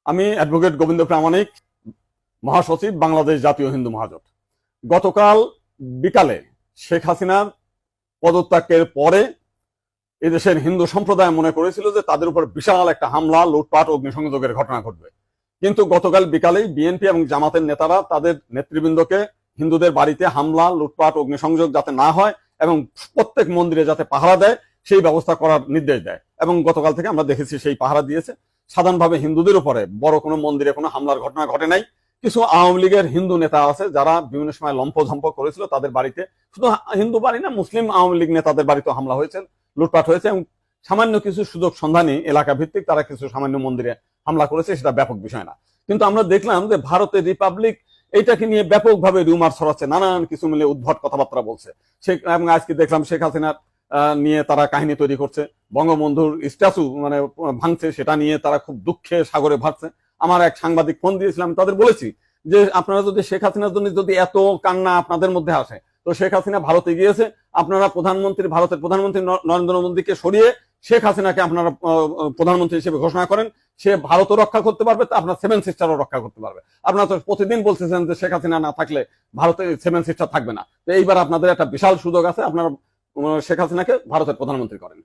আমি অ্যাডভোকেট গোবিন্দ প্রামাণিক, মহাসচিব, বাংলাদেশ জাতীয় হিন্দু মহাজোট। গতকাল বিকালে শেখ হাসিনার পদত্যাগের পরে এদেশের হিন্দু সম্প্রদায় মনে করেছিল যে তাদের উপর বিশাল একটা হামলা, লুটপাট, অগ্নিসংযোগের ঘটনা ঘটবে। কিন্তু গতকাল বিকালেই বিএনপি এবং জামাতের নেতারা তাদের নেতৃবৃন্দকে হিন্দুদের বাড়িতে হামলা, লুটপাট, অগ্নিসংযোগ যাতে না হয় এবং প্রত্যেক মন্দিরে যাতে পাহারা দেয় সেই ব্যবস্থা করার নির্দেশ দেয়। এবং গতকাল থেকে আমরা দেখেছি সেই পাহারা দিয়েছে। সাধারণভাবে হিন্দুদের উপরে বড় কোনো মন্দিরে কোনো হামলার ঘটনা ঘটে নাই। কিছু আওয়ামী লীগের হিন্দু নেতা আছে যারা বিভিন্ন সময় লম্পঝম্প করেছিল, তাদের বাড়িতে, শুধু হিন্দু বাড়ি না, মুসলিম আওয়ামী লীগ নেতাদের বাড়িতে হামলা হয়েছে, লুটপাট হয়েছে এবং সামান্য কিছু সুযোগ সন্ধানী এলাকা ভিত্তিক তারা কিছু সামান্য মন্দিরে হামলা করেছে, সেটা ব্যাপক বিষয় না। কিন্তু আমরা দেখলাম যে ভারতের রিপাবলিক এইটাকে নিয়ে ব্যাপকভাবে রিউমার ছড়াচ্ছে, নানান কিছু মিলে উদ্ভট কথাবার্তা বলছে। এবং আজকে দেখলাম শেখ হাসিনার নিয়ে তারা কাহিনী তৈরি করছে, বঙ্গবন্ধুর স্ট্যাচু মানে ভাঙছে, সেটা নিয়ে তারা খুব দুঃখে সাগরে ভাসছে। আমার এক সাংবাদিক ফোন দিয়েছিলাম, তাদের বলেছি যে আপনারা যদি শেখ হাসিনার জন্য যদি এত কান্না আপনাদের মধ্যে আসে, তো শেখ হাসিনা ভারতে গিয়েছে, আপনারা ভারতের প্রধানমন্ত্রী নরেন্দ্র মোদীকে সরিয়ে শেখ হাসিনাকে আপনারা প্রধানমন্ত্রী হিসেবে ঘোষণা করেন, সে ভারতও রক্ষা করতে পারবে, আপনার সেভেন সিস্টারও রক্ষা করতে পারবে। আপনারা তো প্রতিদিন বলতেছেন যে শেখ হাসিনা না থাকলে ভারতে সেভেন সিস্টার থাকবে না। তো এইবার আপনাদের একটা বিশাল সুযোগ আছে, আপনারা শেখ হাসিনাকে ভারতের প্রধানমন্ত্রী করেন।